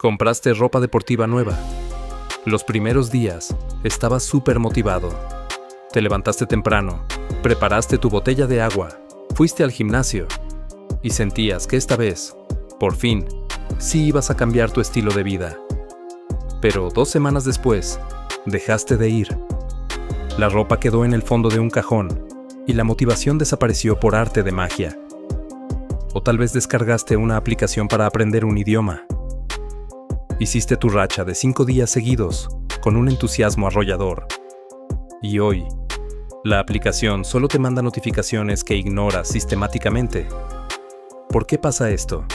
Compraste ropa deportiva nueva. Los primeros días estabas súper motivado. Te levantaste temprano, preparaste tu botella de agua, fuiste al gimnasio y sentías que esta vez, por fin, sí ibas a cambiar tu estilo de vida. Pero 2 semanas después, dejaste de ir. La ropa quedó en el fondo de un cajón y la motivación desapareció por arte de magia. O tal vez descargaste una aplicación para aprender un idioma. Hiciste tu racha de 5 días seguidos con un entusiasmo arrollador. Y hoy, la aplicación solo te manda notificaciones que ignoras sistemáticamente. ¿Por qué pasa esto?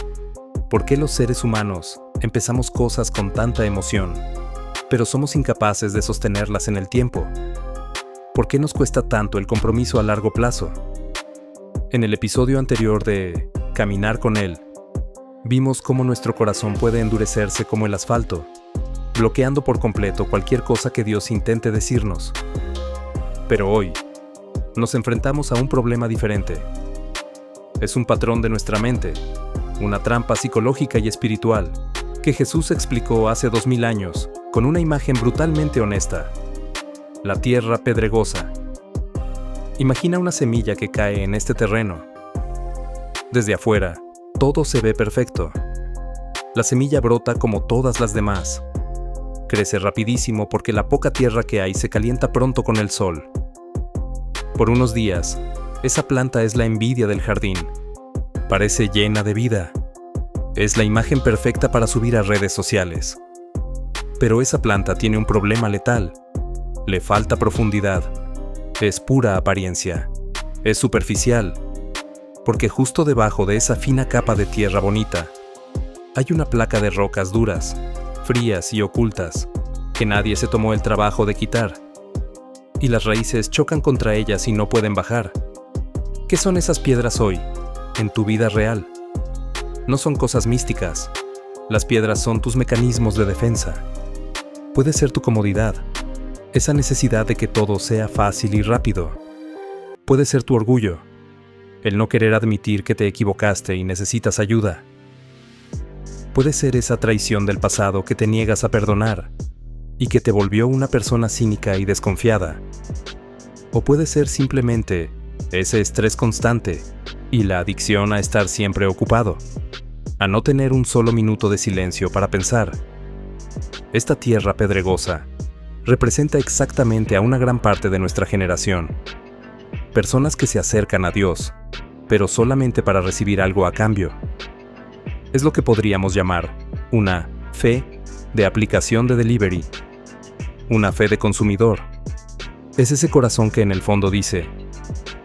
¿Por qué los seres humanos empezamos cosas con tanta emoción, pero somos incapaces de sostenerlas en el tiempo? ¿Por qué nos cuesta tanto el compromiso a largo plazo? En el episodio anterior de Caminar con Él, vimos cómo nuestro corazón puede endurecerse como el asfalto, bloqueando por completo cualquier cosa que Dios intente decirnos. Pero hoy, nos enfrentamos a un problema diferente. Es un patrón de nuestra mente, una trampa psicológica y espiritual, que Jesús explicó hace 2000 años, con una imagen brutalmente honesta. La tierra pedregosa. Imagina una semilla que cae en este terreno. Desde afuera, todo se ve perfecto. La semilla brota como todas las demás. Crece rapidísimo porque la poca tierra que hay se calienta pronto con el sol. Por unos días, esa planta es la envidia del jardín. Parece llena de vida. Es la imagen perfecta para subir a redes sociales. Pero esa planta tiene un problema letal. Le falta profundidad. Es pura apariencia. Es superficial. Porque justo debajo de esa fina capa de tierra bonita, hay una placa de rocas duras, frías y ocultas, que nadie se tomó el trabajo de quitar. Y las raíces chocan contra ellas y no pueden bajar. ¿Qué son esas piedras hoy, en tu vida real? No son cosas místicas. Las piedras son tus mecanismos de defensa. Puede ser tu comodidad, esa necesidad de que todo sea fácil y rápido. Puede ser tu orgullo, el no querer admitir que te equivocaste y necesitas ayuda. Puede ser esa traición del pasado que te niegas a perdonar y que te volvió una persona cínica y desconfiada. O puede ser simplemente ese estrés constante y la adicción a estar siempre ocupado, a no tener un solo minuto de silencio para pensar. Esta tierra pedregosa representa exactamente a una gran parte de nuestra generación. Personas que se acercan a Dios, pero solamente para recibir algo a cambio. Es lo que podríamos llamar una fe de aplicación de delivery, una fe de consumidor. Es ese corazón que en el fondo dice: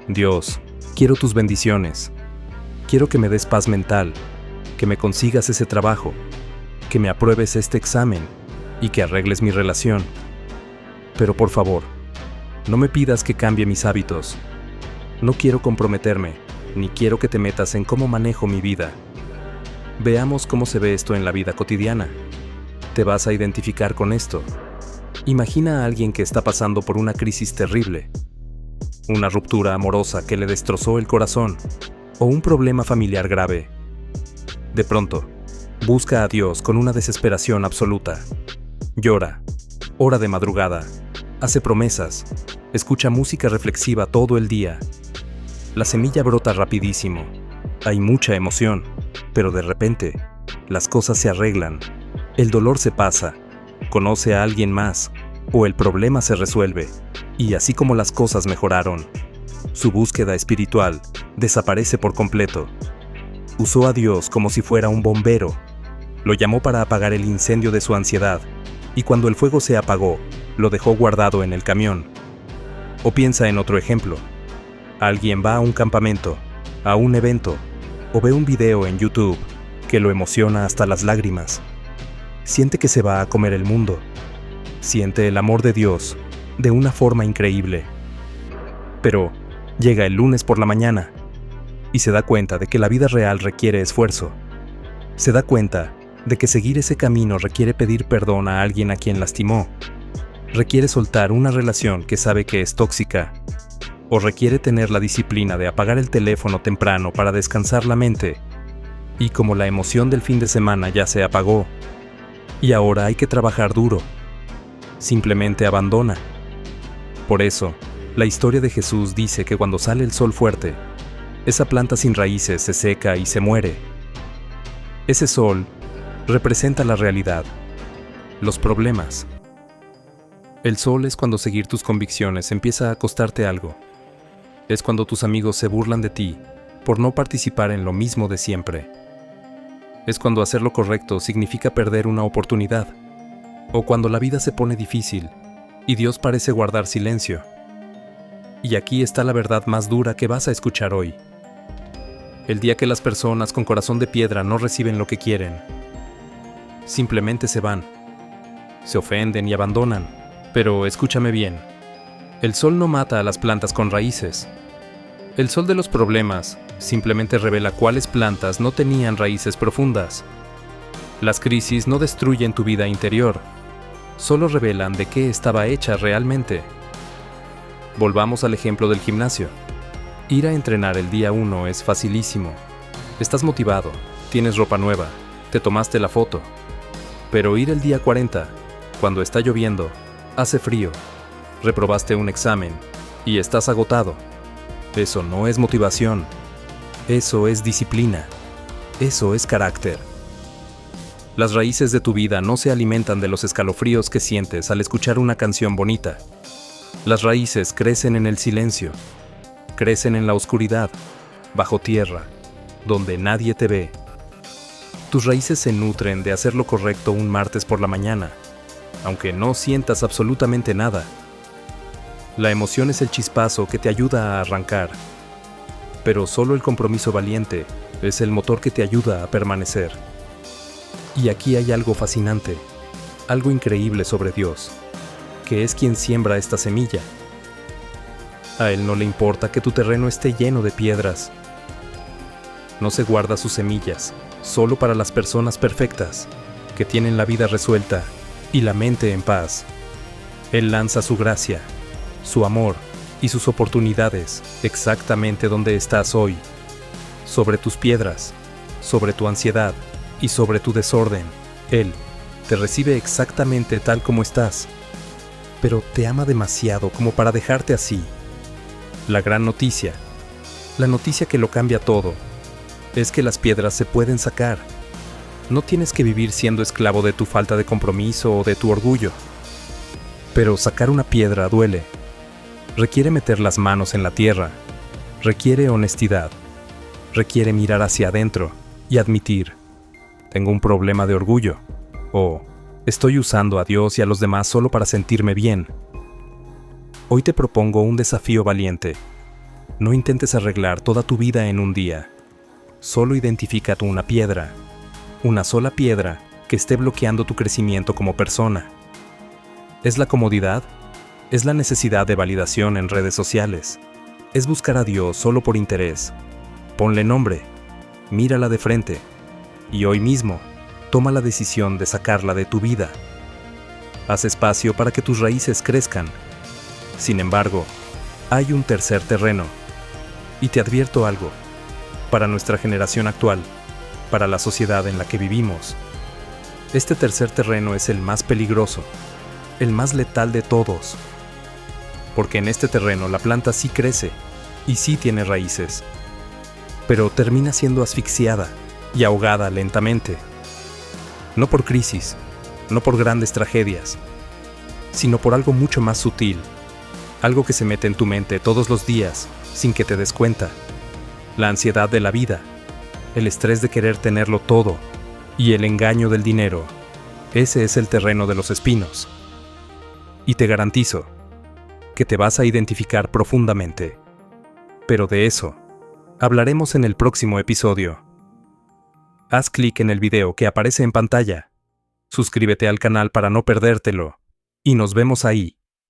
Dios, quiero tus bendiciones, quiero que me des paz mental, que me consigas ese trabajo, que me apruebes este examen y que arregles mi relación. Pero por favor, no me pidas que cambie mis hábitos. No quiero comprometerme, ni quiero que te metas en cómo manejo mi vida. Veamos cómo se ve esto en la vida cotidiana. ¿Te vas a identificar con esto? Imagina a alguien que está pasando por una crisis terrible, una ruptura amorosa que le destrozó el corazón, o un problema familiar grave. De pronto, busca a Dios con una desesperación absoluta. Llora, ora de madrugada, hace promesas, escucha música reflexiva todo el día. La semilla brota rapidísimo. Hay mucha emoción, pero de repente, las cosas se arreglan. El dolor se pasa, conoce a alguien más, o el problema se resuelve. Y así como las cosas mejoraron, su búsqueda espiritual desaparece por completo. Usó a Dios como si fuera un bombero. Lo llamó para apagar el incendio de su ansiedad, y cuando el fuego se apagó, lo dejó guardado en el camión. O piensa en otro ejemplo. Alguien va a un campamento, a un evento, o ve un video en YouTube que lo emociona hasta las lágrimas. Siente que se va a comer el mundo. Siente el amor de Dios de una forma increíble. Pero llega el lunes por la mañana y se da cuenta de que la vida real requiere esfuerzo. Se da cuenta de que seguir ese camino requiere pedir perdón a alguien a quien lastimó. Requiere soltar una relación que sabe que es tóxica. O requiere tener la disciplina de apagar el teléfono temprano para descansar la mente. Y como la emoción del fin de semana ya se apagó, y ahora hay que trabajar duro. Simplemente abandona. Por eso, la historia de Jesús dice que cuando sale el sol fuerte, esa planta sin raíces se seca y se muere. Ese sol representa la realidad, los problemas. El sol es cuando seguir tus convicciones empieza a costarte algo. Es cuando tus amigos se burlan de ti por no participar en lo mismo de siempre. Es cuando hacer lo correcto significa perder una oportunidad. O cuando la vida se pone difícil y Dios parece guardar silencio. Y aquí está la verdad más dura que vas a escuchar hoy. El día que las personas con corazón de piedra no reciben lo que quieren, simplemente se van, se ofenden y abandonan. Pero escúchame bien, el sol no mata a las plantas con raíces. El sol de los problemas simplemente revela cuáles plantas no tenían raíces profundas. Las crisis no destruyen tu vida interior, solo revelan de qué estaba hecha realmente. Volvamos al ejemplo del gimnasio. Ir a entrenar el día 1 es facilísimo. Estás motivado, tienes ropa nueva, te tomaste la foto. Pero ir el día 40, cuando está lloviendo, hace frío, reprobaste un examen y estás agotado. Eso no es motivación. Eso es disciplina. Eso es carácter. Las raíces de tu vida no se alimentan de los escalofríos que sientes al escuchar una canción bonita. Las raíces crecen en el silencio, crecen en la oscuridad, bajo tierra, donde nadie te ve. Tus raíces se nutren de hacer lo correcto un martes por la mañana, aunque no sientas absolutamente nada. La emoción es el chispazo que te ayuda a arrancar, pero solo el compromiso valiente es el motor que te ayuda a permanecer. Y aquí hay algo fascinante, algo increíble sobre Dios, que es quien siembra esta semilla. A Él no le importa que tu terreno esté lleno de piedras. No se guarda sus semillas solo para las personas perfectas, que tienen la vida resuelta y la mente en paz. Él lanza su gracia, su amor y sus oportunidades exactamente donde estás hoy, sobre tus piedras, sobre tu ansiedad y sobre tu desorden. Él te recibe exactamente tal como estás, pero te ama demasiado como para dejarte así. La gran noticia, la noticia que lo cambia todo, es que las piedras se pueden sacar. No tienes que vivir siendo esclavo de tu falta de compromiso o de tu orgullo. Pero sacar una piedra duele. Requiere meter las manos en la tierra. Requiere honestidad. Requiere mirar hacia adentro y admitir: tengo un problema de orgullo. O estoy usando a Dios y a los demás solo para sentirme bien. Hoy te propongo un desafío valiente. No intentes arreglar toda tu vida en un día. Solo identifica tú una piedra. Una sola piedra que esté bloqueando tu crecimiento como persona. ¿Es la comodidad? ¿Es la necesidad de validación en redes sociales? ¿Es buscar a Dios solo por interés? Ponle nombre, mírala de frente, y hoy mismo, toma la decisión de sacarla de tu vida. Haz espacio para que tus raíces crezcan. Sin embargo, hay un tercer terreno. Y te advierto algo, para nuestra generación actual, para la sociedad en la que vivimos, este tercer terreno es el más peligroso, el más letal de todos. Porque en este terreno la planta sí crece y sí tiene raíces, pero termina siendo asfixiada y ahogada lentamente. No por crisis, no por grandes tragedias, sino por algo mucho más sutil, algo que se mete en tu mente todos los días sin que te des cuenta. La ansiedad de la vida, el estrés de querer tenerlo todo y el engaño del dinero. Ese es el terreno de los espinos. Y te garantizo que te vas a identificar profundamente. Pero de eso hablaremos en el próximo episodio. Haz clic en el video que aparece en pantalla. Suscríbete al canal para no perdértelo. Y nos vemos ahí.